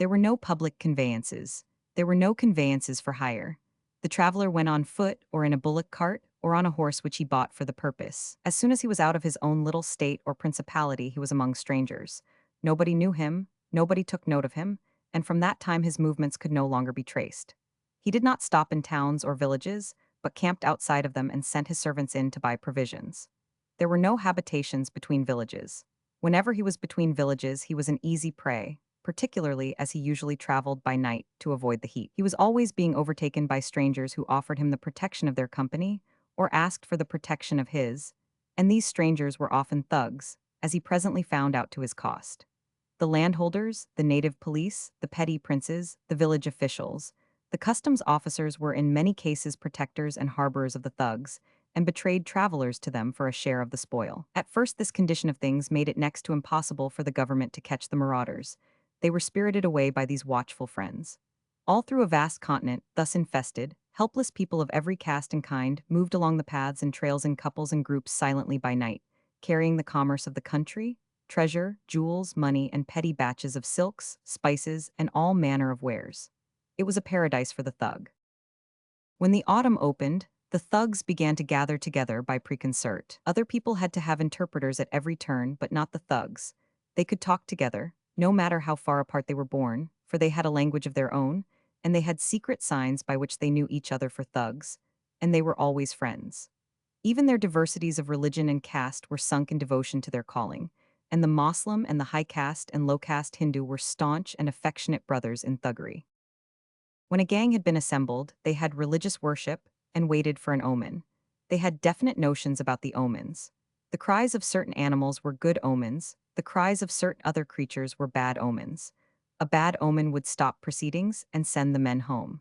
There were no public conveyances. There were no conveyances for hire. The traveler went on foot or in a bullock cart or on a horse which he bought for the purpose. As soon as he was out of his own little state or principality, he was among strangers. Nobody knew him, nobody took note of him, and from that time his movements could no longer be traced. He did not stop in towns or villages, but camped outside of them and sent his servants in to buy provisions. There were no habitations between villages. Whenever he was between villages, he was an easy prey, particularly as he usually traveled by night to avoid the heat. He was always being overtaken by strangers who offered him the protection of their company or asked for the protection of his, and these strangers were often thugs, as he presently found out to his cost. The landholders, the native police, the petty princes, the village officials, the customs officers were in many cases protectors and harborers of the thugs, and betrayed travelers to them for a share of the spoil. At first, this condition of things made it next to impossible for the government to catch the marauders. They were spirited away by these watchful friends. All through a vast continent, thus infested, helpless people of every caste and kind moved along the paths and trails in couples and groups silently by night, carrying the commerce of the country, treasure, jewels, money, and petty batches of silks, spices, and all manner of wares. It was a paradise for the thug. When the autumn opened, the thugs began to gather together by preconcert. Other people had to have interpreters at every turn, but not the thugs. They could talk together, no matter how far apart they were born, for they had a language of their own, and they had secret signs by which they knew each other for thugs, and they were always friends. Even their diversities of religion and caste were sunk in devotion to their calling, and the Moslem and the high caste and low caste Hindu were staunch and affectionate brothers in thuggery. When a gang had been assembled, they had religious worship and waited for an omen. They had definite notions about the omens. The cries of certain animals were good omens, the cries of certain other creatures were bad omens. A bad omen would stop proceedings and send the men home.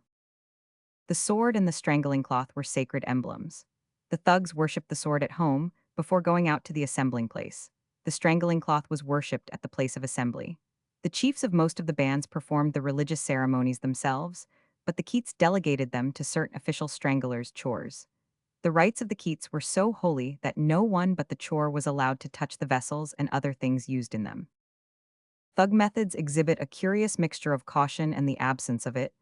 The sword and the strangling cloth were sacred emblems. The thugs worshipped the sword at home before going out to the assembling place. The strangling cloth was worshipped at the place of assembly. The chiefs of most of the bands performed the religious ceremonies themselves, but the Keats delegated them to certain official stranglers' chores. The rites of the Keats were so holy that no one but the chore was allowed to touch the vessels and other things used in them. Thug methods exhibit a curious mixture of caution and the absence of it,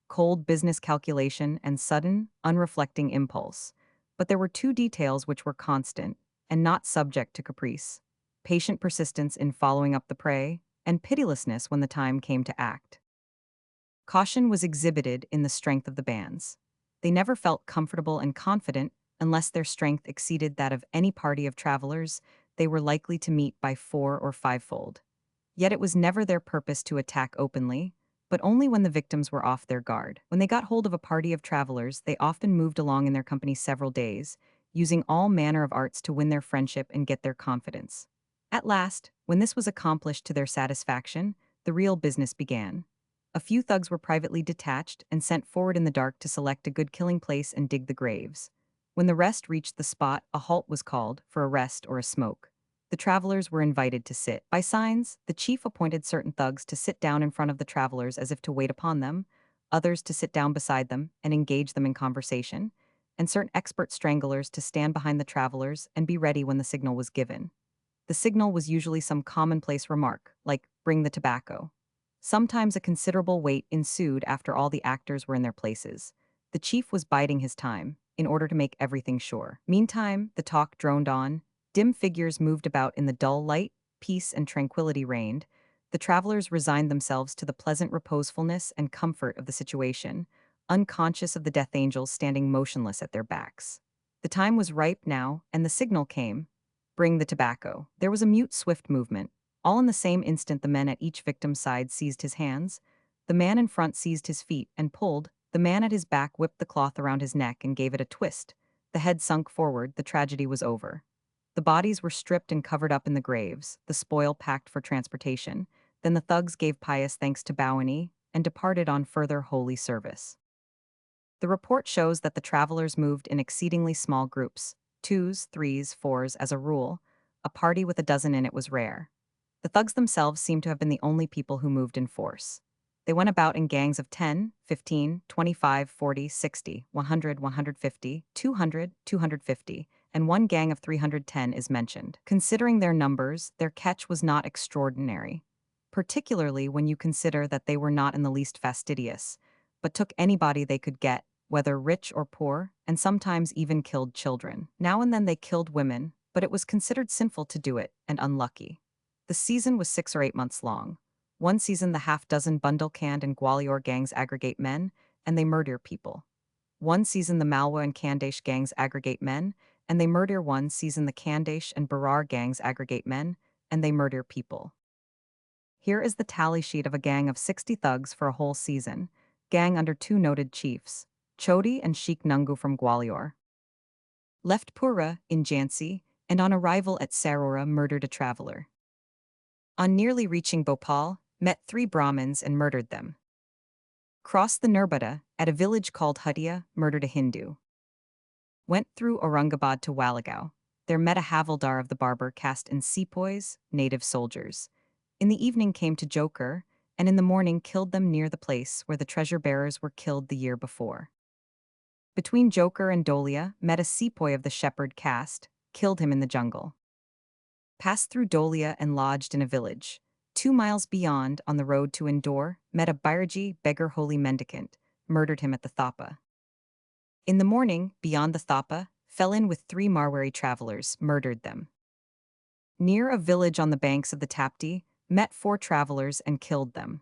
cold business calculation and sudden, unreflecting impulse. But there were two details which were constant and not subject to caprice: patient persistence in following up the prey, and pitilessness when the time came to act. Caution was exhibited in the strength of the bands. They never felt comfortable and confident unless their strength exceeded that of any party of travelers they were likely to meet by four or fivefold. Yet it was never their purpose to attack openly, but only when the victims were off their guard. When they got hold of a party of travelers, they often moved along in their company several days, using all manner of arts to win their friendship and get their confidence. At last, when this was accomplished to their satisfaction, the real business began. A few thugs were privately detached and sent forward in the dark to select a good killing place and dig the graves. When the rest reached the spot, a halt was called for a rest or a smoke. The travelers were invited to sit. By signs, the chief appointed certain thugs to sit down in front of the travelers as if to wait upon them, others to sit down beside them and engage them in conversation, and certain expert stranglers to stand behind the travelers and be ready when the signal was given. The signal was usually some commonplace remark, like, "Bring the tobacco." Sometimes a considerable wait ensued after all the actors were in their places. The chief was biding his time, in order to make everything sure. Meantime, the talk droned on, dim figures moved about in the dull light, peace and tranquility reigned. The travelers resigned themselves to the pleasant reposefulness and comfort of the situation, unconscious of the death angels standing motionless at their backs. The time was ripe now, and the signal came. "Bring the tobacco." There was a mute, swift movement. All in the same instant the men at each victim's side seized his hands. The man in front seized his feet and pulled. The man at his back whipped the cloth around his neck and gave it a twist. The head sunk forward. The tragedy was over. The bodies were stripped and covered up in the graves, the spoil packed for transportation. Then the thugs gave pious thanks to Bowani and departed on further holy service. The report shows that the travelers moved in exceedingly small groups, twos, threes, fours as a rule. A party with a dozen in it was rare. The thugs themselves seem to have been the only people who moved in force. They went about in gangs of 10, 15, 25, 40, 60, 100, 150, 200, 250, and one gang of 310 is mentioned. Considering their numbers, their catch was not extraordinary. particularly when you consider that they were not in the least fastidious, but took anybody they could get, whether rich or poor, and sometimes even killed children. Now and then they killed women, but it was considered sinful to do it, and unlucky. The season was 6 or 8 months long. One season the half-dozen Bundelkhand and Gwalior gangs aggregate men, and they murder people. One season the Malwa and Khandesh gangs aggregate men, and they murder. One season the Khandesh and Berar gangs aggregate men, and they murder people. Here is the tally sheet of a gang of 60 thugs for a whole season, gang under two noted chiefs, Chodi and Sheikh Nungu from Gwalior. Left Pura in Jhansi, and on arrival at Sarora murdered a traveler. On nearly reaching Bhopal, met 3 Brahmins and murdered them. Crossed the Nirmada, at a village called Hutia, murdered a Hindu. Went through Aurangabad to Walagaon. There met a havildar of the barber caste in sepoys, native soldiers. In the evening came to Jokar, and in the morning killed them near the place where the treasure-bearers were killed the year before. Between Jokar and Dolia met a sepoy of the shepherd caste, killed him in the jungle. Passed through Dolia and lodged in a village. 2 miles beyond, on the road to Indore, met a Bairji beggar holy mendicant, murdered him at the Thapa. In the morning, beyond the Thapa, fell in with 3 Marwari travelers, murdered them. Near a village on the banks of the Tapti, met 4 travelers and killed them.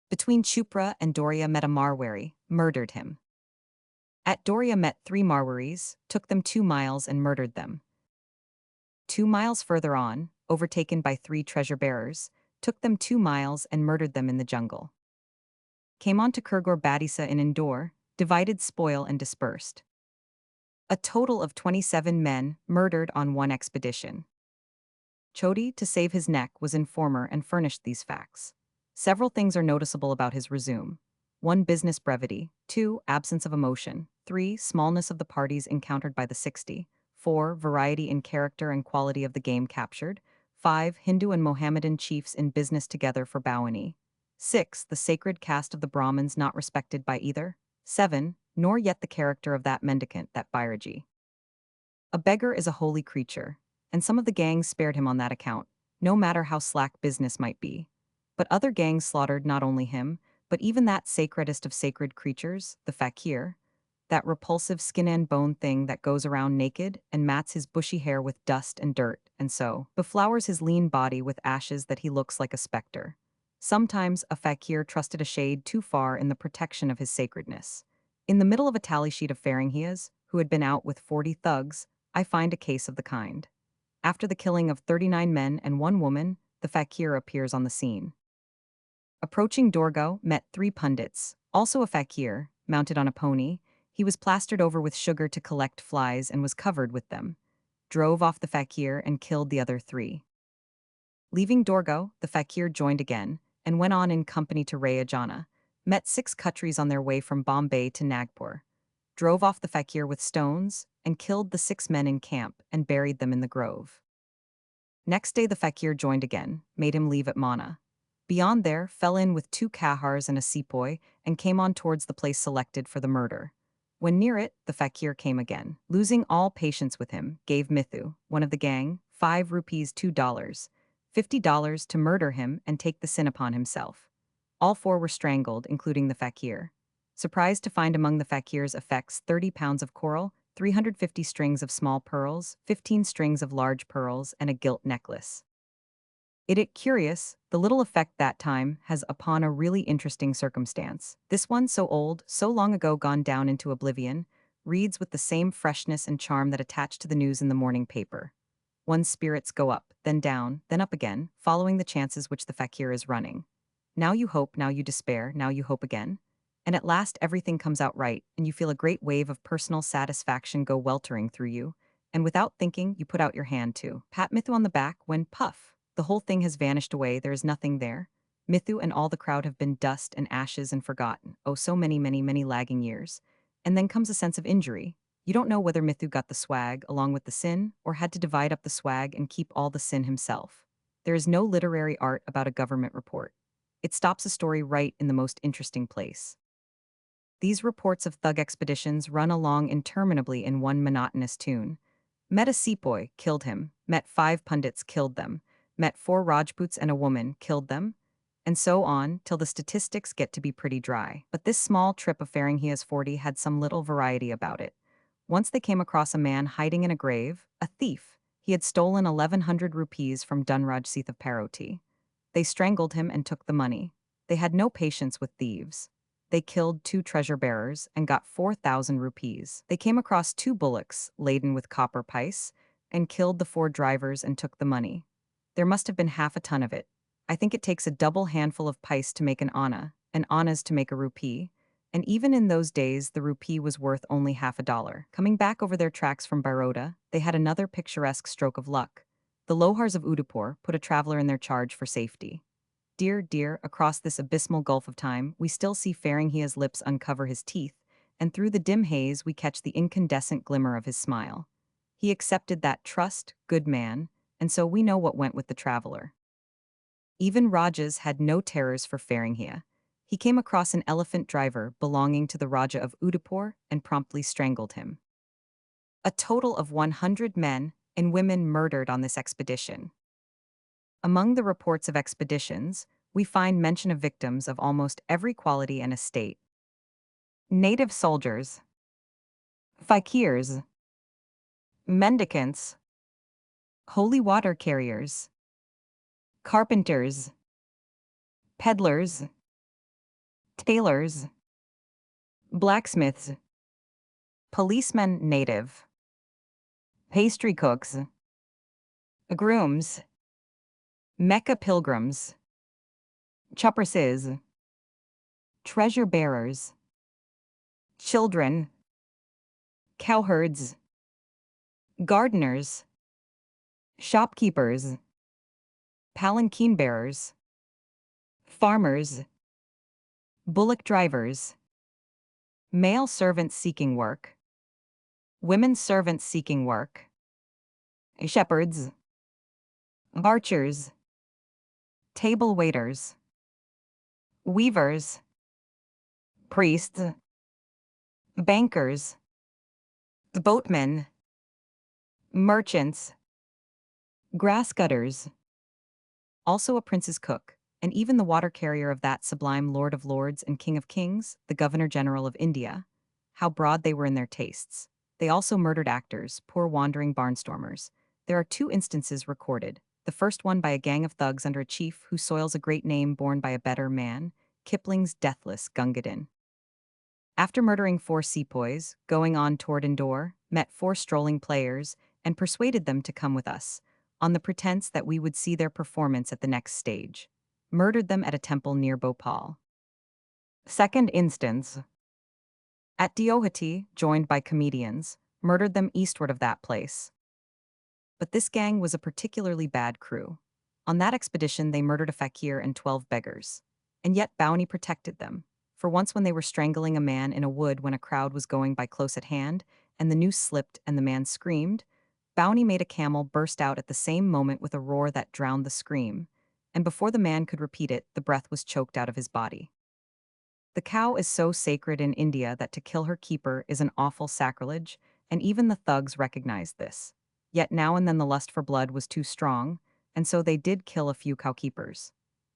Between Chupra and Doria met a Marwari, murdered him. At Doria met 3 Marwaris, took them 2 miles and murdered them. 2 miles further on, overtaken by 3 treasure-bearers, took them 2 miles and murdered them in the jungle. Came on to Kurgor Badisa in Indore, divided spoil and dispersed. A total of 27 men murdered on one expedition. Chodi, to save his neck, was informer and furnished these facts. Several things are noticeable about his resume. 1. Business brevity. 2. Absence of emotion. 3. Smallness of the parties encountered by the 60. 4. Variety in character and quality of the game captured. 5. Hindu and Mohammedan chiefs in business together for Bawani. 6. The sacred caste of the Brahmins not respected by either. 7. Nor yet the character of that mendicant, that Bairaji. A beggar is a holy creature, and some of the gangs spared him on that account, no matter how slack business might be. But other gangs slaughtered not only him, but even that sacredest of sacred creatures, the fakir, that repulsive skin and bone thing that goes around naked and mats his bushy hair with dust and dirt, and so beflowers his lean body with ashes that he looks like a specter. Sometimes a fakir trusted a shade too far in the protection of his sacredness. In the middle of a tally sheet of Faringhias, who had been out with 40 thugs, I find a case of the kind. After the killing of 39 men and 1 woman, the fakir appears on the scene. Approaching Dorgo, met 3 pundits, also a fakir, mounted on a pony. He was plastered over with sugar to collect flies and was covered with them. Drove off the fakir and killed the other 3. Leaving Dorgo, the fakir joined again, and went on in company to Rayajana, met 6 Khatris on their way from Bombay to Nagpur. Drove off the fakir with stones, and killed the 6 men in camp and buried them in the grove. Next day the fakir joined again, made him leave at Mana. Beyond there, fell in with 2 Kahars and a sepoy, and came on towards the place selected for the murder. When near it, the fakir came again. Losing all patience with him, gave Mithu, one of the gang, 5 rupees $2, $50 to murder him and take the sin upon himself. All 4 were strangled, including the fakir. Surprised to find among the fakir's effects 30 pounds of coral, 350 strings of small pearls, 15 strings of large pearls, and a gilt necklace. It curious, the little effect that time has upon a really interesting circumstance. This one so old, so long ago gone down into oblivion, reads with the same freshness and charm that attached to the news in the morning paper. One's spirits go up, then down, then up again, following the chances which the fakir is running. Now you hope, now you despair, now you hope again. And at last everything comes out right, and you feel a great wave of personal satisfaction go weltering through you, and without thinking, you put out your hand to pat Mithu on the back when, puff, the whole thing has vanished away, there is nothing there. Mithu and all the crowd have been dust and ashes and forgotten, oh so many, many, many lagging years. And then comes a sense of injury. You don't know whether Mithu got the swag along with the sin, or had to divide up the swag and keep all the sin himself. There is no literary art about a government report. It stops a story right in the most interesting place. These reports of thug expeditions run along interminably in one monotonous tune. Met a sepoy, killed him. Met 5 pundits, killed them. met 4 Rajputs and a woman, killed them, and so on till the statistics get to be pretty dry. But this small trip of Faringhia's 40 had some little variety about it. Once they came across a man hiding in a grave, a thief. He had stolen 1,100 rupees from Dunraj Seath of Paroti. They strangled him and took the money. They had no patience with thieves. They killed 2 treasure-bearers and got 4,000 rupees. They came across 2 bullocks laden with copper pice and killed the 4 drivers and took the money. There must have been half a ton of it. I think it takes a double handful of pice to make an annas to make a rupee, and even in those days the rupee was worth only half a dollar. Coming back over their tracks from Baroda, they had another picturesque stroke of luck. The Lohars of Udaipur put a traveler in their charge for safety. Dear, across this abysmal gulf of time, we still see Faringhia's lips uncover his teeth, and through the dim haze we catch the incandescent glimmer of his smile. He accepted that trust, good man, and so we know what went with the traveler. Even Rajas had no terrors for Faringhia. He came across an elephant driver belonging to the Raja of Udaipur and promptly strangled him. A total of 100 men and women murdered on this expedition. Among the reports of expeditions, we find mention of victims of almost every quality and estate. Native soldiers, fakirs, mendicants, holy water carriers, carpenters, peddlers, tailors, blacksmiths, policemen native, pastry cooks, grooms, Mecca pilgrims, chuprases, treasure bearers, children, cowherds, gardeners, shopkeepers, palanquin bearers, farmers, bullock drivers, male servants seeking work, women servants seeking work, shepherds, archers, table waiters, weavers, priests, bankers, boatmen, merchants, grass cutters, also a prince's cook, and even the water carrier of that sublime Lord of Lords and King of Kings, the Governor-General of India. How broad they were in their tastes. They also murdered actors, poor wandering barnstormers. There are 2 instances recorded. The first one by a gang of thugs under a chief who soils a great name borne by a better man, Kipling's deathless Gungadin. After murdering 4 sepoys, going on toward Indore, met 4 strolling players, and persuaded them to come with us, on the pretense that we would see their performance at the next stage. Murdered them at a temple near Bhopal. Second instance. At Diohati, joined by comedians, murdered them eastward of that place. But this gang was a particularly bad crew. On that expedition they murdered a fakir and 12 beggars. And yet Bounty protected them. For once when they were strangling a man in a wood when a crowd was going by close at hand, and the noose slipped and the man screamed, Bounty made a camel burst out at the same moment with a roar that drowned the scream, and before the man could repeat it, the breath was choked out of his body. The cow is so sacred in India that to kill her keeper is an awful sacrilege, and even the thugs recognized this. Yet now and then the lust for blood was too strong, and so they did kill a few cowkeepers.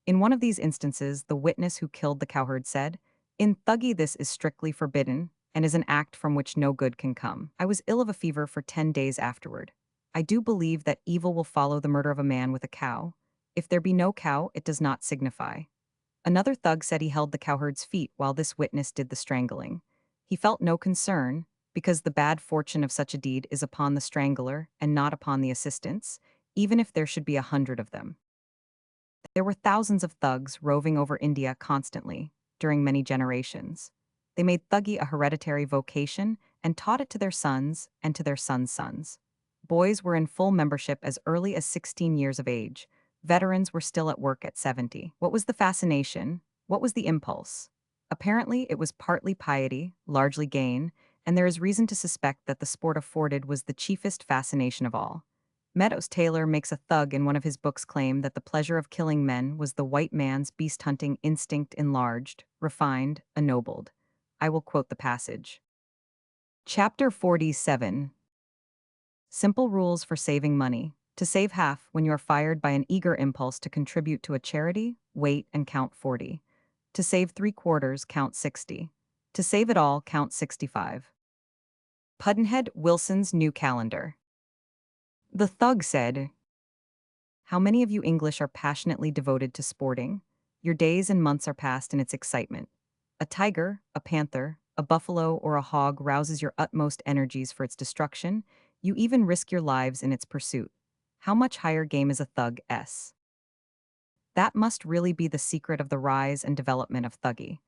In one of these instances, the witness who killed the cowherd said, "In Thuggy this is strictly forbidden, and is an act from which no good can come. I was ill of a fever for 10 days afterward. I do believe that evil will follow the murder of a man with a cow. If there be no cow, it does not signify." Another thug said he held the cowherd's feet while this witness did the strangling. He felt no concern, because the bad fortune of such a deed is upon the strangler and not upon the assistants, even if there should be 100 of them. There were thousands of thugs roving over India constantly, during many generations. They made thuggee a hereditary vocation and taught it to their sons and to their sons' sons. Boys were in full membership as early as 16 years of age. Veterans were still at work at 70. What was the fascination? What was the impulse? Apparently, it was partly piety, largely gain, and there is reason to suspect that the sport afforded was the chiefest fascination of all. Meadows Taylor makes a thug in one of his books claim that the pleasure of killing men was the white man's beast-hunting instinct enlarged, refined, ennobled. I will quote the passage. Chapter 47. Simple Rules for Saving Money. To save half when you are fired by an eager impulse to contribute to a charity, wait and count 40. To save 3/4, count 60. To save it all, count 65. Pudd'nhead Wilson's New Calendar. The thug said, "How many of you English are passionately devoted to sporting? Your days and months are passed in its excitement. A tiger, a panther, a buffalo, or a hog rouses your utmost energies for its destruction. You even risk your lives in its pursuit. How much higher game is a thug S? That must really be the secret of the rise and development of thuggy.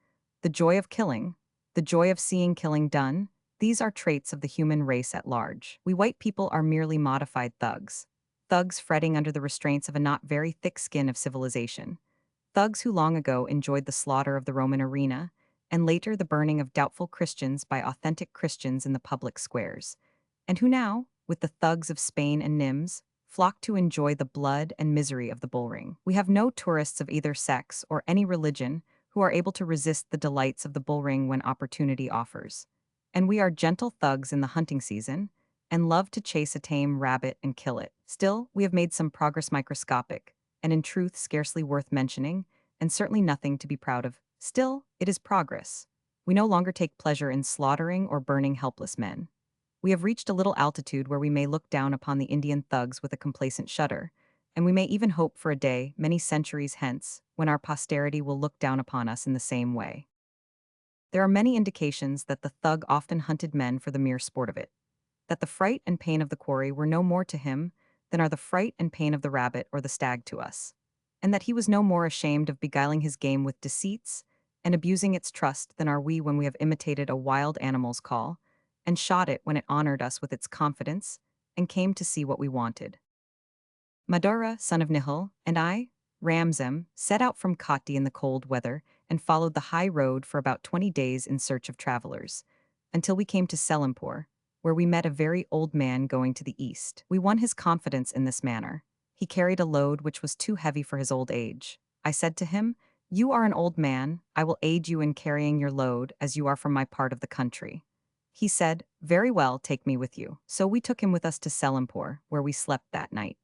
The joy of killing, the joy of seeing killing done, these are traits of the human race at large. We white people are merely modified thugs. Thugs fretting under the restraints of a not very thick skin of civilization. Thugs who long ago enjoyed the slaughter of the Roman arena, and later the burning of doubtful Christians by authentic Christians in the public squares, and who now, with the thugs of Spain and Nims, flock to enjoy the blood and misery of the bullring. We have no tourists of either sex or any religion who are able to resist the delights of the bullring when opportunity offers. And we are gentle thugs in the hunting season, and love to chase a tame rabbit and kill it. Still, we have made some progress microscopic, and in truth scarcely worth mentioning, and certainly nothing to be proud of. Still, it is progress. We no longer take pleasure in slaughtering or burning helpless men. We have reached a little altitude where we may look down upon the Indian thugs with a complacent shudder, and we may even hope for a day, many centuries hence, when our posterity will look down upon us in the same way. There are many indications that the thug often hunted men for the mere sport of it, that the fright and pain of the quarry were no more to him than are the fright and pain of the rabbit or the stag to us, and that he was no more ashamed of beguiling his game with deceits and abusing its trust than are we when we have imitated a wild animal's call, and shot it when it honored us with its confidence, and came to see what we wanted. Madura, son of Nihil, and I, Ramzem, set out from Kati in the cold weather and followed the high road for about 20 days in search of travelers, until we came to Selampur, where we met a very old man going to the east. We won his confidence in this manner. He carried a load which was too heavy for his old age. I said to him, "You are an old man, I will aid you in carrying your load, as you are from my part of the country." He said, "Very well, take me with you." So we took him with us to Selampur, where we slept that night.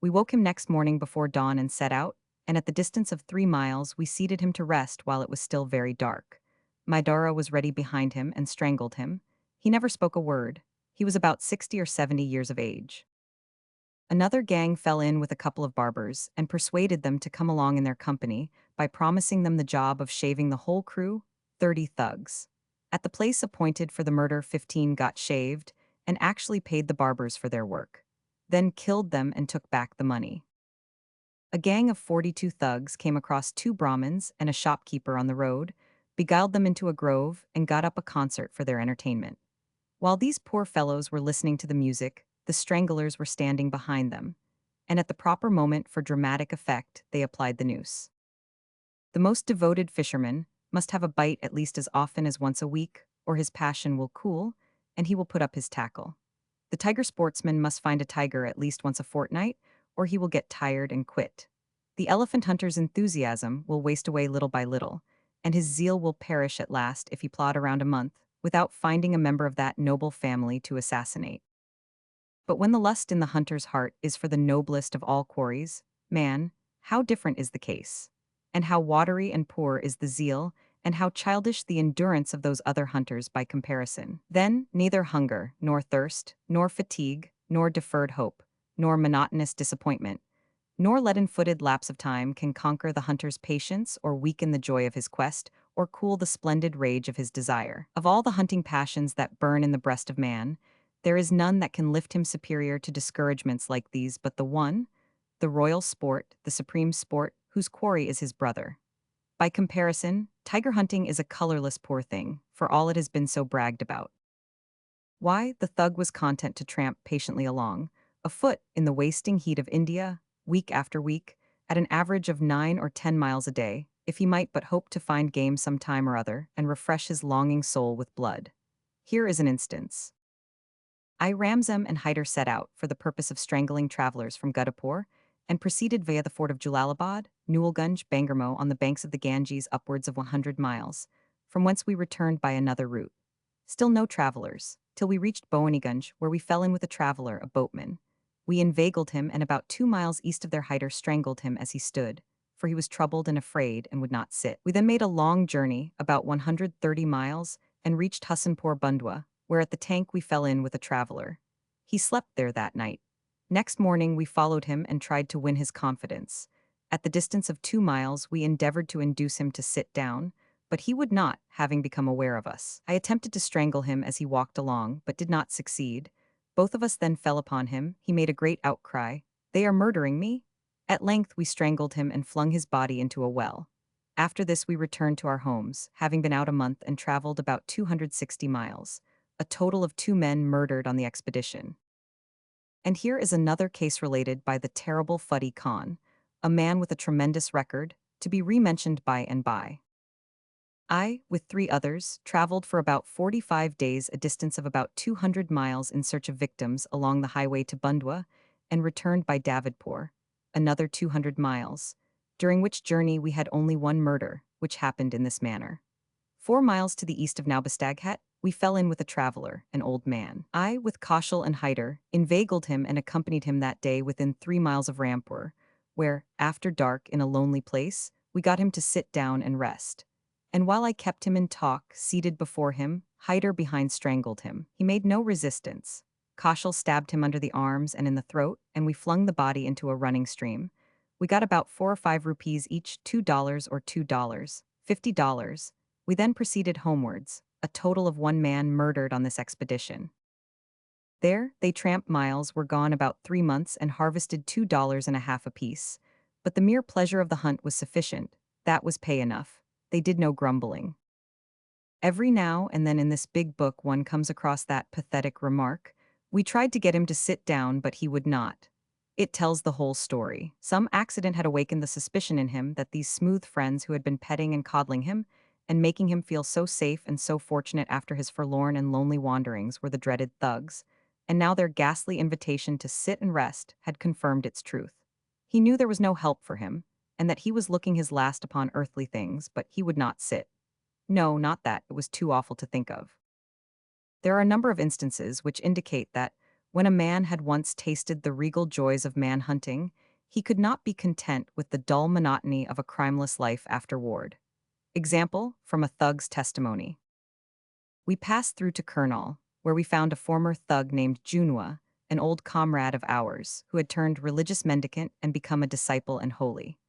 We woke him next morning before dawn and set out, and at the distance of 3 miles we seated him to rest while it was still very dark. Maidara was ready behind him and strangled him. He never spoke a word. He was about 60 or 70 years of age. Another gang fell in with a couple of barbers and persuaded them to come along in their company by promising them the job of shaving the whole crew, 30 thugs. At the place appointed for the murder, 15 got shaved and actually paid the barbers for their work, then killed them and took back the money. A gang of 42 thugs came across 2 Brahmins and a shopkeeper on the road, beguiled them into a grove, and got up a concert for their entertainment. While these poor fellows were listening to the music, the stranglers were standing behind them, and at the proper moment for dramatic effect, they applied the noose. The most devoted fisherman must have a bite at least as often as once a week, or his passion will cool, and he will put up his tackle. The tiger sportsman must find a tiger at least once a fortnight, or he will get tired and quit. The elephant hunter's enthusiasm will waste away little by little, and his zeal will perish at last if he plod around a month without finding a member of that noble family to assassinate. But when the lust in the hunter's heart is for the noblest of all quarries, man, how different is the case? And how watery and poor is the zeal, and how childish the endurance of those other hunters by comparison. Then neither hunger, nor thirst, nor fatigue, nor deferred hope, nor monotonous disappointment, nor leaden-footed lapse of time can conquer the hunter's patience or weaken the joy of his quest or cool the splendid rage of his desire. Of all the hunting passions that burn in the breast of man, there is none that can lift him superior to discouragements like these but the one, the royal sport, the supreme sport, whose quarry is his brother. By comparison, tiger hunting is a colorless poor thing, for all it has been so bragged about. Why, the thug was content to tramp patiently along, afoot in the wasting heat of India, week after week, at an average of 9 or 10 miles a day, if he might but hope to find game some time or other and refresh his longing soul with blood. Here is an instance. I, Ramzam, and Hyder set out for the purpose of strangling travelers from Gudapur, and proceeded via the fort of Jalalabad, Newalgunj, Bangarmo on the banks of the Ganges upwards of 100 miles, from whence we returned by another route. Still no travelers, till we reached Bowanigunj, where we fell in with a traveler, a boatman. We inveigled him and about 2 miles east of their hider strangled him as he stood, for he was troubled and afraid and would not sit. We then made a long journey, about 130 miles, and reached Hassanpur Bundwa, where at the tank we fell in with a traveler. He slept there that night. Next morning we followed him and tried to win his confidence. At the distance of 2 miles we endeavored to induce him to sit down, but he would not, having become aware of us. I attempted to strangle him as he walked along, but did not succeed. Both of us then fell upon him. He made a great outcry. "They are murdering me!" At length we strangled him and flung his body into a well. After this we returned to our homes, having been out a month and traveled about 260 miles. A total of 2 men murdered on the expedition. And here is another case related by the terrible Fuddy Khan, a man with a tremendous record, to be rementioned by and by. I, with 3 others, traveled for about 45 days a distance of about 200 miles in search of victims along the highway to Bundwa, and returned by Davidpur, another 200 miles, during which journey we had only one murder, which happened in this manner. 4 miles to the east of Naubestaghat, we fell in with a traveler, an old man. I, with Kaushal and Hyder, inveigled him and accompanied him that day within 3 miles of Rampur, where, after dark in a lonely place, we got him to sit down and rest. And while I kept him in talk, seated before him, Hyder behind strangled him. He made no resistance. Kaushal stabbed him under the arms and in the throat, and we flung the body into a running stream. We got about 4 or 5 rupees each, $2 or $2, $50. We then proceeded homewards, a total of 1 man murdered on this expedition. There, they tramped miles, were gone about 3 months, and harvested $2.50 apiece. But the mere pleasure of the hunt was sufficient. That was pay enough. They did no grumbling. Every now and then in this big book one comes across that pathetic remark, "We tried to get him to sit down, but he would not." It tells the whole story. Some accident had awakened the suspicion in him that these smooth friends who had been petting and coddling him, and making him feel so safe and so fortunate after his forlorn and lonely wanderings, were the dreaded thugs, and now their ghastly invitation to sit and rest had confirmed its truth. He knew there was no help for him, and that he was looking his last upon earthly things, but he would not sit. No, not that, it was too awful to think of. There are a number of instances which indicate that, when a man had once tasted the regal joys of man-hunting, he could not be content with the dull monotony of a crimeless life afterward. Example, from a thug's testimony. We passed through to Kurnaul, where we found a former thug named Junwa, an old comrade of ours, who had turned religious mendicant and become a disciple and holy.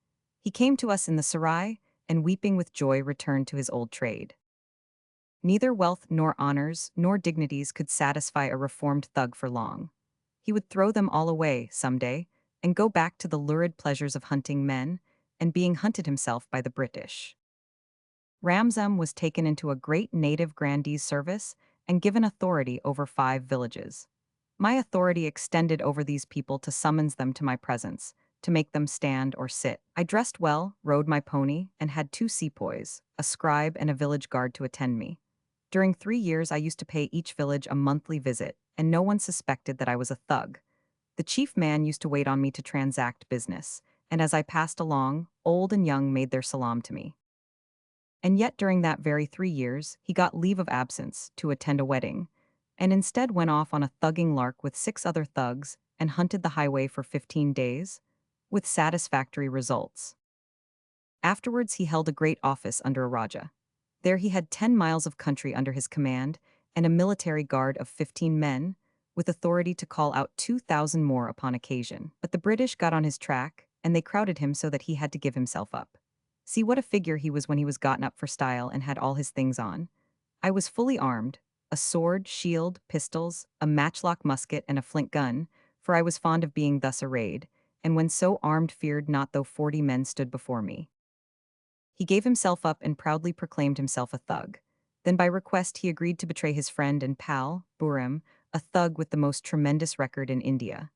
He came to us in the Sarai, and weeping with joy returned to his old trade. Neither wealth nor honors nor dignities could satisfy a reformed thug for long. He would throw them all away some day and go back to the lurid pleasures of hunting men and being hunted himself by the British. Ramzam was taken into a great native grandee's service and given authority over 5 villages. My authority extended over these people to summons them to my presence, to make them stand or sit. I dressed well, rode my pony, and had 2 sepoys, a scribe and a village guard to attend me. During 3 years I used to pay each village a monthly visit, and no one suspected that I was a thug. The chief man used to wait on me to transact business, and as I passed along, old and young made their salam to me. And yet during that very 3 years, he got leave of absence to attend a wedding, and instead went off on a thugging lark with 6 other thugs and hunted the highway for 15 days, with satisfactory results. Afterwards he held a great office under a Raja. There he had 10 miles of country under his command and a military guard of 15 men, with authority to call out 2,000 more upon occasion. But the British got on his track, and they crowded him so that he had to give himself up. See what a figure he was when he was gotten up for style and had all his things on. I was fully armed, a sword, shield, pistols, a matchlock musket, and a flint gun, for I was fond of being thus arrayed, and when so armed feared not though 40 men stood before me. He gave himself up and proudly proclaimed himself a thug. Then by request he agreed to betray his friend and pal, Buram, a thug with the most tremendous record in India.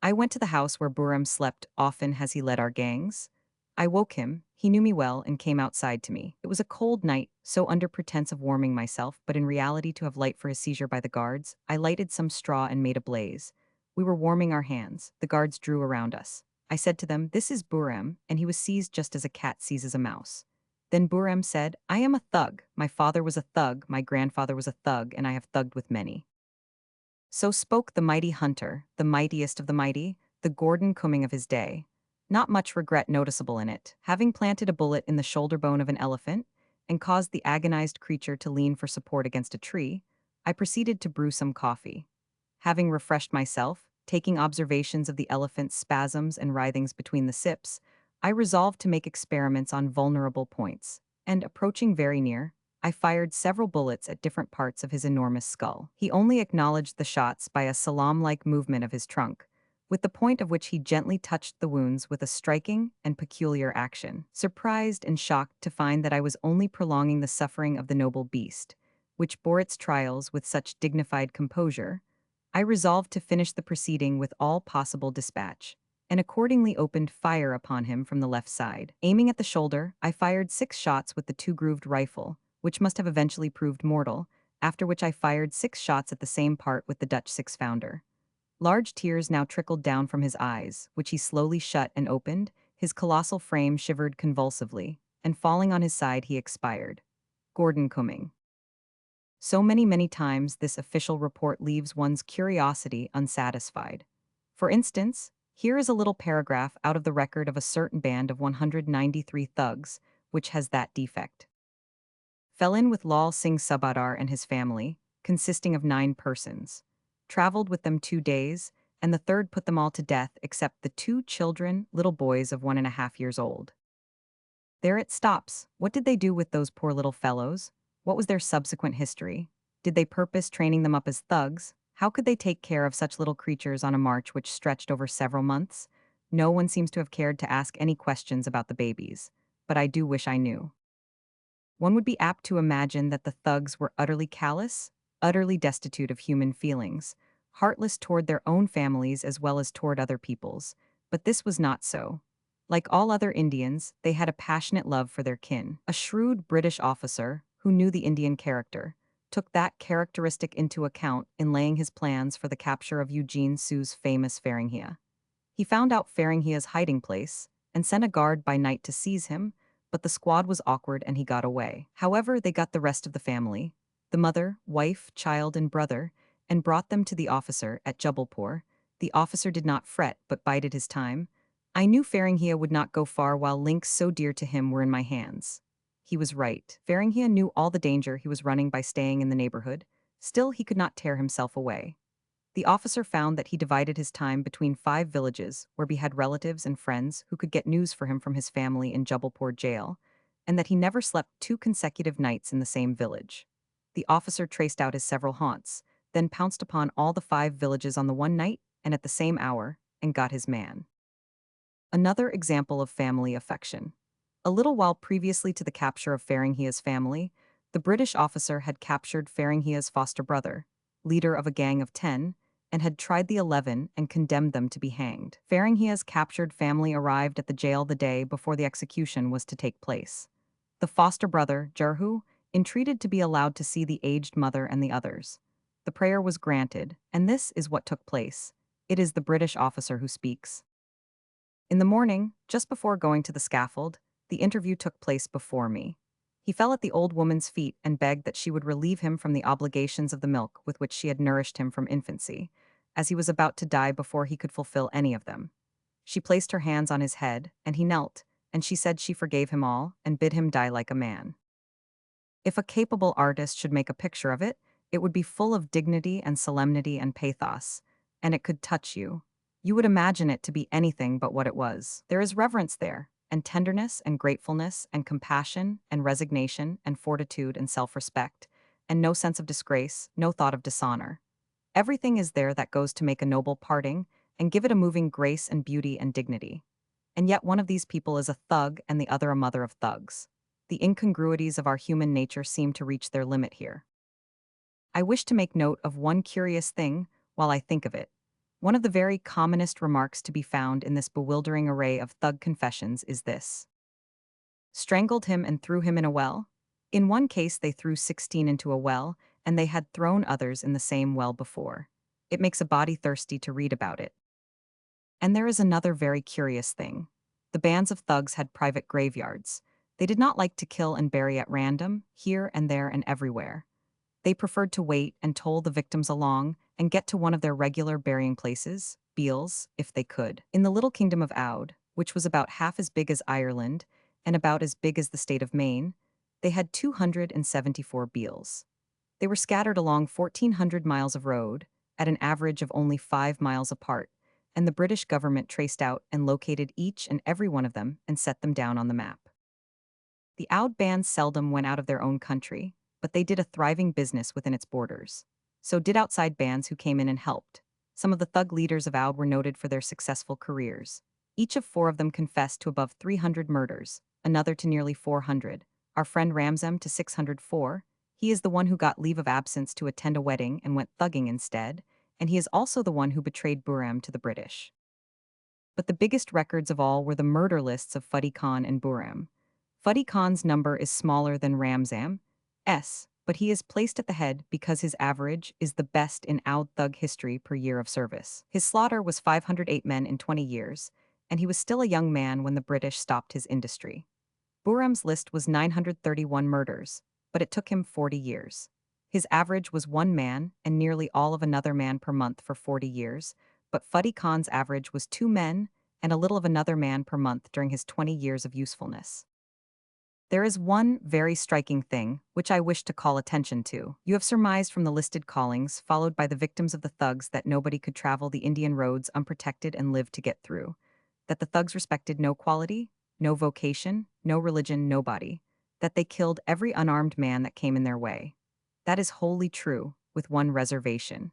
I went to the house where Buram slept often as he led our gangs. I woke him, he knew me well, and came outside to me. It was a cold night, so under pretense of warming myself, but in reality to have light for his seizure by the guards, I lighted some straw and made a blaze. We were warming our hands. The guards drew around us. I said to them, "This is Buram," and he was seized just as a cat seizes a mouse. Then Buram said, "I am a thug. My father was a thug, my grandfather was a thug, and I have thugged with many." So spoke the mighty hunter, the mightiest of the mighty, the Gordon Cumming of his day. Not much regret noticeable in it, having planted a bullet in the shoulder bone of an elephant and caused the agonized creature to lean for support against a tree. I proceeded to brew some coffee. Having refreshed myself, taking observations of the elephant's spasms and writhings between the sips, I resolved to make experiments on vulnerable points, and approaching very near, I fired several bullets at different parts of his enormous skull. He only acknowledged the shots by a salam-like movement of his trunk, with the point of which he gently touched the wounds with a striking and peculiar action. Surprised and shocked to find that I was only prolonging the suffering of the noble beast, which bore its trials with such dignified composure, I resolved to finish the proceeding with all possible dispatch, and accordingly opened fire upon him from the left side. Aiming at the shoulder, I fired 6 shots with the 2-grooved rifle, which must have eventually proved mortal, after which I fired 6 shots at the same part with the Dutch 6-pounder. Large tears now trickled down from his eyes, which he slowly shut and opened, his colossal frame shivered convulsively, and falling on his side he expired. Gordon Cumming. So many times this official report leaves one's curiosity unsatisfied. For instance, here is a little paragraph out of the record of a certain band of 193 thugs, which has that defect. Fell in with Lal Singh Subadar and his family, consisting of 9 persons. Traveled with them 2 days, and the third put them all to death except the 2 children, little boys of 1.5 years old. There it stops. What did they do with those poor little fellows? What was their subsequent history? Did they purpose training them up as thugs? How could they take care of such little creatures on a march which stretched over several months? No one seems to have cared to ask any questions about the babies, but I do wish I knew. One would be apt to imagine that the thugs were utterly callous, utterly destitute of human feelings, heartless toward their own families as well as toward other people's, but this was not so. Like all other Indians, they had a passionate love for their kin. A shrewd British officer, who knew the Indian character, took that characteristic into account in laying his plans for the capture of Eugene Sue's famous Feringhea. He found out Feringhea's hiding place and sent a guard by night to seize him, but the squad was awkward and he got away. However, they got the rest of the family, the mother, wife, child, and brother, and brought them to the officer at Jubbulpore. The officer did not fret, but bided his time. I knew Feringhea would not go far while links so dear to him were in my hands. He was right. Feringhea knew all the danger he was running by staying in the neighborhood. Still, he could not tear himself away. The officer found that he divided his time between 5 villages where he had relatives and friends who could get news for him from his family in Jubbulpore jail, and that he never slept 2 consecutive nights in the same village. The officer traced out his several haunts, then pounced upon all the 5 villages on the one night and at the same hour, and got his man. Another example of family affection. A little while previously to the capture of Feringhea's family, the British officer had captured Feringhea's foster brother, leader of a gang of 10, and had tried the 11 and condemned them to be hanged. Feringhea's captured family arrived at the jail the day before the execution was to take place. The foster brother, Jerhu, entreated to be allowed to see the aged mother and the others. The prayer was granted, and this is what took place. It is the British officer who speaks. In the morning, just before going to the scaffold, the interview took place before me. He fell at the old woman's feet and begged that she would relieve him from the obligations of the milk with which she had nourished him from infancy, as he was about to die before he could fulfill any of them. She placed her hands on his head, and he knelt, and she said she forgave him all and bid him die like a man. If a capable artist should make a picture of it, it would be full of dignity and solemnity and pathos, and it could touch you. You would imagine it to be anything but what it was. There is reverence there, and tenderness and gratefulness and compassion and resignation and fortitude and self-respect, and no sense of disgrace, no thought of dishonor. Everything is there that goes to make a noble parting and give it a moving grace and beauty and dignity. And yet one of these people is a thug and the other a mother of thugs. The incongruities of our human nature seem to reach their limit here. I wish to make note of one curious thing while I think of it. One of the very commonest remarks to be found in this bewildering array of thug confessions is this: strangled him and threw him in a well. In one case they threw 16 into a well, and they had thrown others in the same well before. It makes a body thirsty to read about it. And there is another very curious thing. The bands of thugs had private graveyards. They did not like to kill and bury at random, here and there and everywhere. They preferred to wait and toll the victims along and get to one of their regular burying places, Beals, if they could. In the little kingdom of Oud, which was about half as big as Ireland and about as big as the state of Maine, they had 274 Beals. They were scattered along 1,400 miles of road, at an average of only 5 miles apart, and the British government traced out and located each and every one of them and set them down on the map. The Oud bands seldom went out of their own country, but they did a thriving business within its borders. So did outside bands who came in and helped. Some of the thug leaders of Oud were noted for their successful careers. Each of 4 of them confessed to above 300 murders, another to nearly 400. Our friend Ramzam to 604. He is the one who got leave of absence to attend a wedding and went thugging instead, and he is also the one who betrayed Buram to the British. But the biggest records of all were the murder lists of Fuddy Khan and Buram. Fuddy Khan's number is smaller than Ramzam's, but he is placed at the head because his average is the best in Oud thug history per year of service. His slaughter was 508 men in 20 years, and he was still a young man when the British stopped his industry. Buram's list was 931 murders, but it took him 40 years. His average was 1 man and nearly all of another man per month for 40 years, but Fuddy Khan's average was 2 men and a little of another man per month during his 20 years of usefulness. There is one very striking thing which I wish to call attention to. You have surmised from the listed callings, followed by the victims of the thugs, that nobody could travel the Indian roads unprotected and live to get through. That the thugs respected no quality, no vocation, no religion, nobody. That they killed every unarmed man that came in their way. That is wholly true, with one reservation.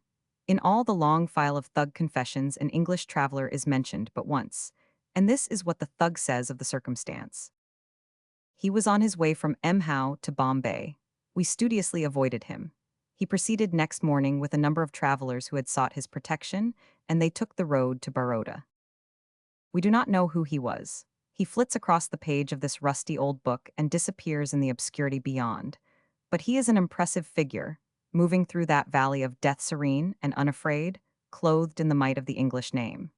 In all the long file of thug confessions, an English traveler is mentioned but once, and this is what the thug says of the circumstance. He was on his way from Mhow to Bombay. We studiously avoided him. He proceeded next morning with a number of travelers who had sought his protection, and they took the road to Baroda. We do not know who he was. He flits across the page of this rusty old book and disappears in the obscurity beyond. But he is an impressive figure, moving through that valley of death serene and unafraid, clothed in the might of the English name.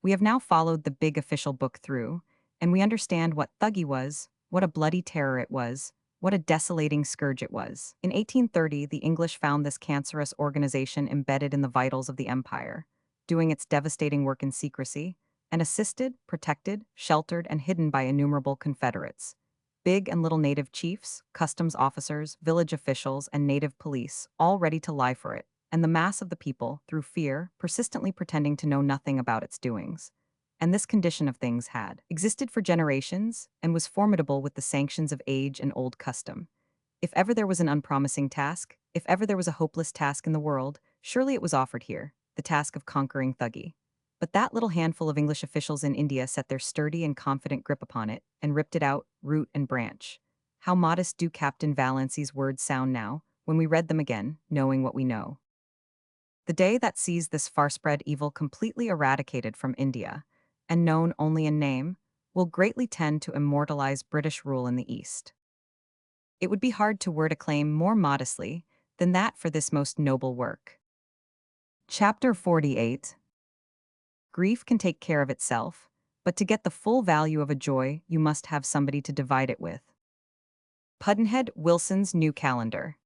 We have now followed the big official book through, and we understand what Thuggee was, what a bloody terror it was, what a desolating scourge it was. In 1830, the English found this cancerous organization embedded in the vitals of the empire, doing its devastating work in secrecy, and assisted, protected, sheltered, and hidden by innumerable Confederates. Big and little native chiefs, customs officers, village officials, and native police, all ready to lie for it, and the mass of the people, through fear, persistently pretending to know nothing about its doings. And this condition of things had existed for generations and was formidable with the sanctions of age and old custom. If ever there was an unpromising task, if ever there was a hopeless task in the world, surely it was offered here, the task of conquering Thuggee. But that little handful of English officials in India set their sturdy and confident grip upon it and ripped it out, root and branch. How modest do Captain Vallancey's words sound now, when we read them again, knowing what we know. The day that sees this far-spread evil completely eradicated from India, and known only in name, will greatly tend to immortalize British rule in the East. It would be hard to word a claim more modestly than that for this most noble work. Chapter 48. Grief can take care of itself, but to get the full value of a joy, you must have somebody to divide it with. Pudd'nhead Wilson's New Calendar.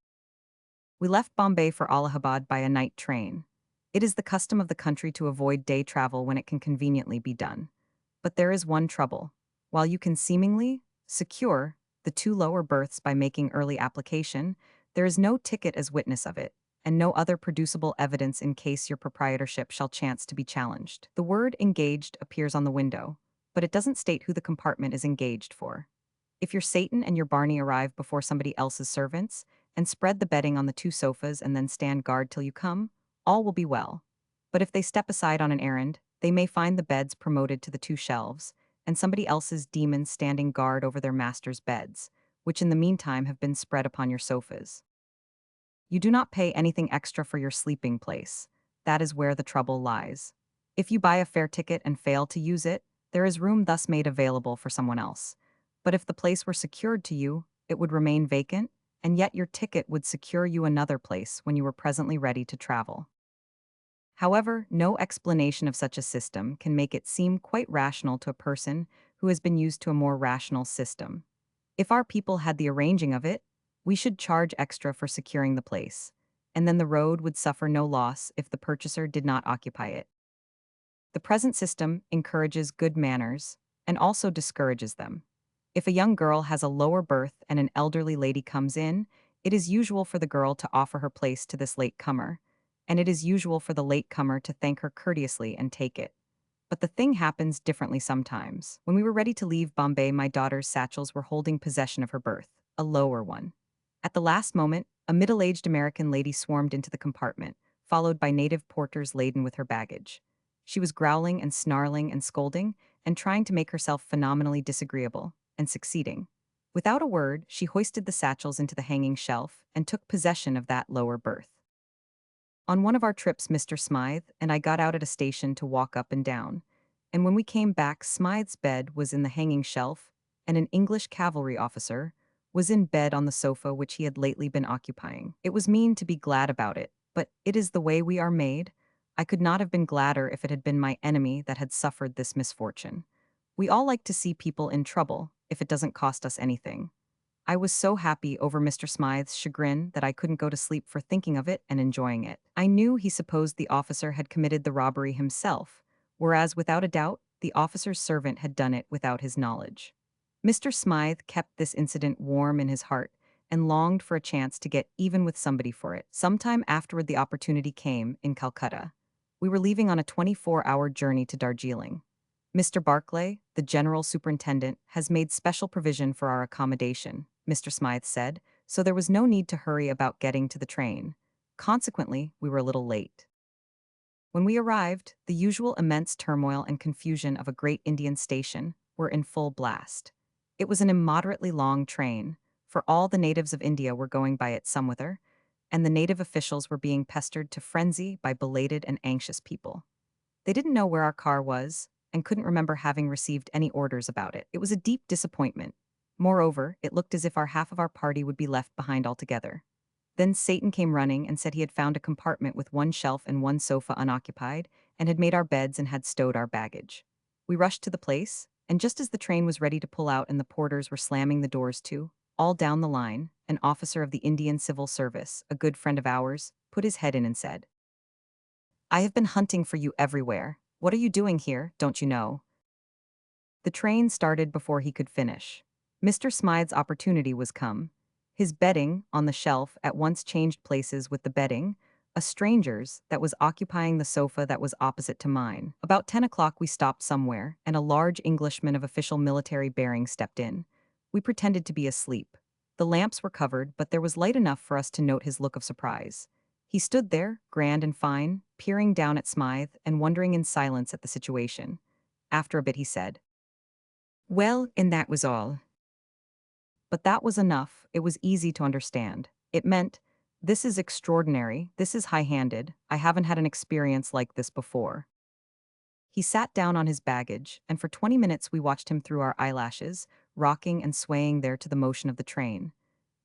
We left Bombay for Allahabad by a night train. It is the custom of the country to avoid day travel when it can conveniently be done. But there is one trouble. While you can seemingly secure the 2 lower berths by making early application, there is no ticket as witness of it, and no other producible evidence in case your proprietorship shall chance to be challenged. The word engaged appears on the window, but it doesn't state who the compartment is engaged for. If your Satan and your Barney arrive before somebody else's servants, and spread the bedding on the 2 sofas and then stand guard till you come, all will be well. But if they step aside on an errand, they may find the beds promoted to the 2 shelves, and somebody else's demons standing guard over their master's beds, which in the meantime have been spread upon your sofas. You do not pay anything extra for your sleeping place. That is where the trouble lies. If you buy a fare ticket and fail to use it, there is room thus made available for someone else. But if the place were secured to you, it would remain vacant, and yet your ticket would secure you another place when you were presently ready to travel. However, no explanation of such a system can make it seem quite rational to a person who has been used to a more rational system. If our people had the arranging of it, We should charge extra for securing the place, and then the road would suffer no loss if the purchaser did not occupy it. The present system encourages good manners and also discourages them. If a young girl has a lower berth and an elderly lady comes in, it is usual for the girl to offer her place to this late comer, and it is usual for the late comer to thank her courteously and take it. But the thing happens differently sometimes. When we were ready to leave Bombay, my daughter's satchels were holding possession of her berth, a lower one. At the last moment, a middle-aged American lady swarmed into the compartment, followed by native porters laden with her baggage. She was growling and snarling and scolding, and trying to make herself phenomenally disagreeable, and succeeding. Without a word, she hoisted the satchels into the hanging shelf and took possession of that lower berth. On one of our trips, Mr. Smythe and I got out at a station to walk up and down, and when we came back, Smythe's bed was in the hanging shelf, and an English cavalry officer was in bed on the sofa which he had lately been occupying. It was mean to be glad about it, but it is the way we are made. I could not have been gladder if it had been my enemy that had suffered this misfortune. We all like to see people in trouble, if it doesn't cost us anything. I was so happy over Mr. Smythe's chagrin that I couldn't go to sleep for thinking of it and enjoying it. I knew he supposed the officer had committed the robbery himself, whereas without a doubt, the officer's servant had done it without his knowledge. Mr. Smythe kept this incident warm in his heart and longed for a chance to get even with somebody for it. Sometime afterward, the opportunity came in Calcutta. We were leaving on a 24-hour journey to Darjeeling. Mr. Barclay, the general superintendent, has made special provision for our accommodation, Mr. Smythe said, so there was no need to hurry about getting to the train. Consequently, we were a little late. When we arrived, the usual immense turmoil and confusion of a great Indian station were in full blast. It was an immoderately long train, for all the natives of India were going by it somewhither, and the native officials were being pestered to frenzy by belated and anxious people. They didn't know where our car was, and couldn't remember having received any orders about it. It was a deep disappointment. Moreover, it looked as if our half of our party would be left behind altogether. Then Satan came running and said he had found a compartment with one shelf and one sofa unoccupied, and had made our beds and had stowed our baggage. We rushed to the place, and just as the train was ready to pull out and the porters were slamming the doors to, all down the line, an officer of the Indian Civil Service, a good friend of ours, put his head in and said, "I have been hunting for you everywhere. What are you doing here, don't you know?" The train started before he could finish. Mr. Smythe's opportunity was come. His bedding, on the shelf, at once changed places with the bedding, a stranger's, that was occupying the sofa that was opposite to mine. About 10 o'clock we stopped somewhere, and a large Englishman of official military bearing stepped in. We pretended to be asleep. The lamps were covered, but there was light enough for us to note his look of surprise. He stood there, grand and fine, peering down at Smythe and wondering in silence at the situation. After a bit he said, "Well, and that was all." But that was enough. It was easy to understand. It meant, "This is extraordinary, this is high-handed, I haven't had an experience like this before." He sat down on his baggage, and for 20 minutes we watched him through our eyelashes, rocking and swaying there to the motion of the train.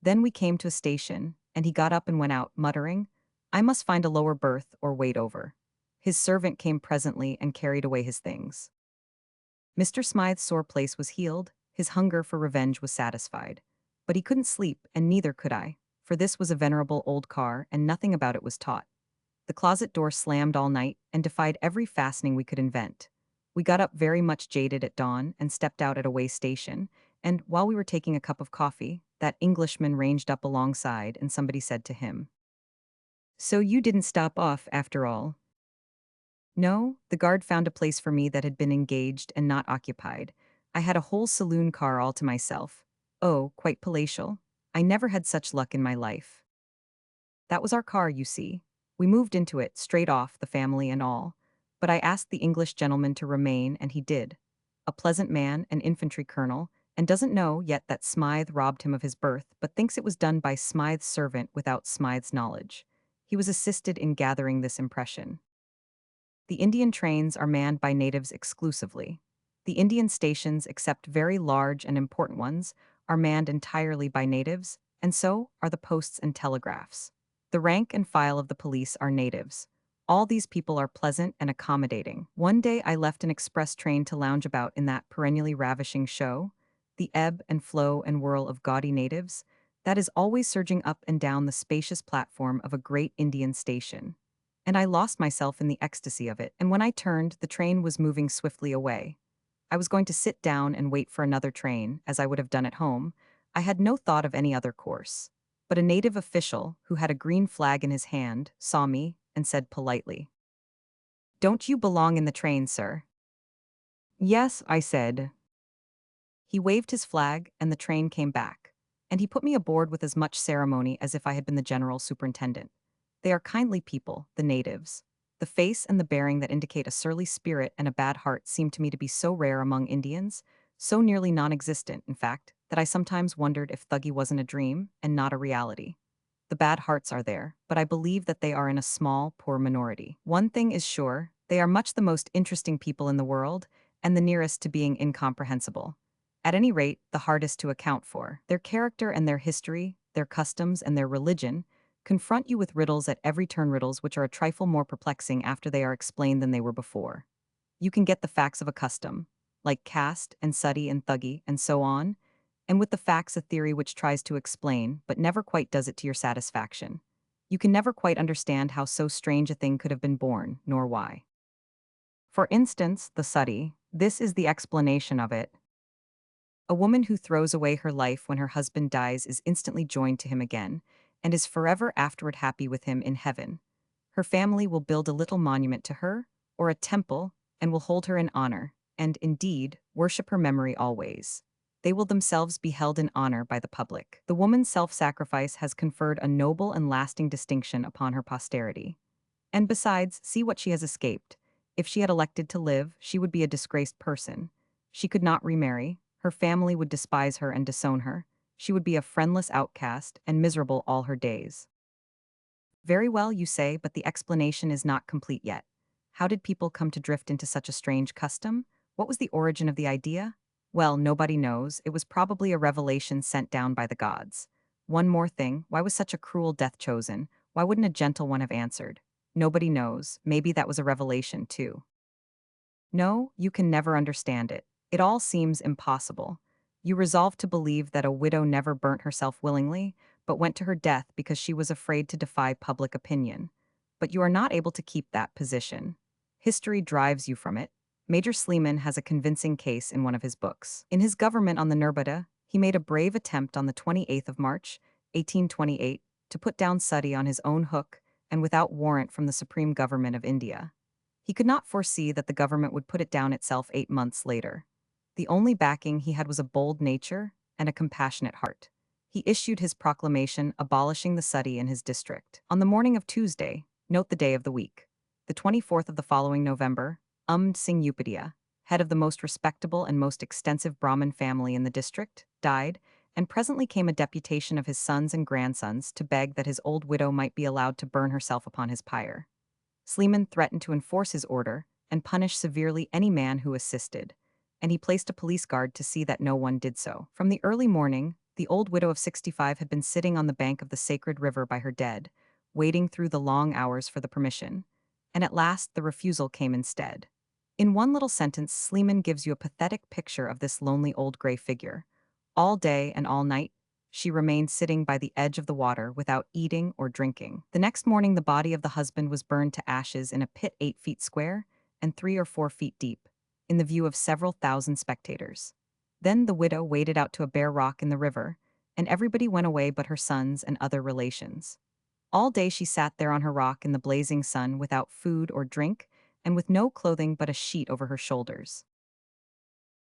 Then we came to a station, and he got up and went out, muttering, "I must find a lower berth or wait over." His servant came presently and carried away his things. Mr. Smythe's sore place was healed, his hunger for revenge was satisfied. But he couldn't sleep, and neither could I, for this was a venerable old car, and nothing about it was taut. The closet door slammed all night and defied every fastening we could invent. We got up very much jaded at dawn and stepped out at a way station, and while we were taking a cup of coffee, that Englishman ranged up alongside, and somebody said to him, "So you didn't stop off after all?" "No, the guard found a place for me that had been engaged and not occupied. I had a whole saloon car all to myself. Oh, quite palatial. I never had such luck in my life." That was our car, you see. We moved into it, straight off, the family and all. But I asked the English gentleman to remain, and he did. A pleasant man, an infantry colonel, and doesn't know yet that Smythe robbed him of his berth, but thinks it was done by Smythe's servant without Smythe's knowledge. He was assisted in gathering this impression. The Indian trains are manned by natives exclusively. The Indian stations, except very large and important ones, are manned entirely by natives, and so are the posts and telegraphs. The rank and file of the police are natives. All these people are pleasant and accommodating. One day I left an express train to lounge about in that perennially ravishing show. The ebb and flow and whirl of gaudy natives, that is always surging up and down the spacious platform of a great Indian station. And I lost myself in the ecstasy of it, and when I turned, the train was moving swiftly away. I was going to sit down and wait for another train, as I would have done at home. I had no thought of any other course. But a native official, who had a green flag in his hand, saw me and said politely, "Don't you belong in the train, sir?" "Yes," I said. He waved his flag, and the train came back. And he put me aboard with as much ceremony as if I had been the general superintendent. They are kindly people, the natives. The face and the bearing that indicate a surly spirit and a bad heart seem to me to be so rare among Indians, so nearly non-existent, in fact, that I sometimes wondered if Thuggee wasn't a dream and not a reality. The bad hearts are there, but I believe that they are in a small, poor minority. One thing is sure, they are much the most interesting people in the world, and the nearest to being incomprehensible. At any rate, the hardest to account for. Their character and their history, their customs and their religion, confront you with riddles at every turn, riddles which are a trifle more perplexing after they are explained than they were before. You can get the facts of a custom, like caste and sati and thuggee and so on, and with the facts a theory which tries to explain but never quite does it to your satisfaction. You can never quite understand how so strange a thing could have been born, nor why. For instance, the sati, this is the explanation of it. A woman who throws away her life when her husband dies is instantly joined to him again, and is forever afterward happy with him in heaven. Her family will build a little monument to her, or a temple, and will hold her in honor, and, indeed, worship her memory always. They will themselves be held in honor by the public. The woman's self-sacrifice has conferred a noble and lasting distinction upon her posterity. And besides, see what she has escaped. If she had elected to live, she would be a disgraced person. She could not remarry, her family would despise her and disown her, she would be a friendless outcast and miserable all her days. Very well, you say, but the explanation is not complete yet. How did people come to drift into such a strange custom? What was the origin of the idea? Well, nobody knows. It was probably a revelation sent down by the gods. One more thing, why was such a cruel death chosen? Why wouldn't a gentle one have answered? Nobody knows. Maybe that was a revelation, too. No, you can never understand it. It all seems impossible. You resolve to believe that a widow never burnt herself willingly, but went to her death because she was afraid to defy public opinion. But you are not able to keep that position. History drives you from it. Major Sleeman has a convincing case in one of his books. In his government on the Nirmada, he made a brave attempt on the 28th of March, 1828, to put down Sati on his own hook and without warrant from the Supreme Government of India. He could not foresee that the government would put it down itself 8 months later. The only backing he had was a bold nature and a compassionate heart. He issued his proclamation abolishing the sati in his district. On the morning of Tuesday, note the day of the week, the 24th of the following November, Singh Upadhyaya, head of the most respectable and most extensive Brahmin family in the district, died, and presently came a deputation of his sons and grandsons to beg that his old widow might be allowed to burn herself upon his pyre. Sleeman threatened to enforce his order and punish severely any man who assisted, and he placed a police guard to see that no one did so. From the early morning, the old widow of 65 had been sitting on the bank of the sacred river by her dead, waiting through the long hours for the permission, and at last the refusal came instead. In one little sentence, Sleeman gives you a pathetic picture of this lonely old gray figure. All day and all night, she remained sitting by the edge of the water without eating or drinking. The next morning, the body of the husband was burned to ashes in a pit 8 feet square and 3 or 4 feet deep, in the view of several thousand spectators. Then the widow waded out to a bare rock in the river, and everybody went away but her sons and other relations. All day she sat there on her rock in the blazing sun without food or drink, and with no clothing but a sheet over her shoulders.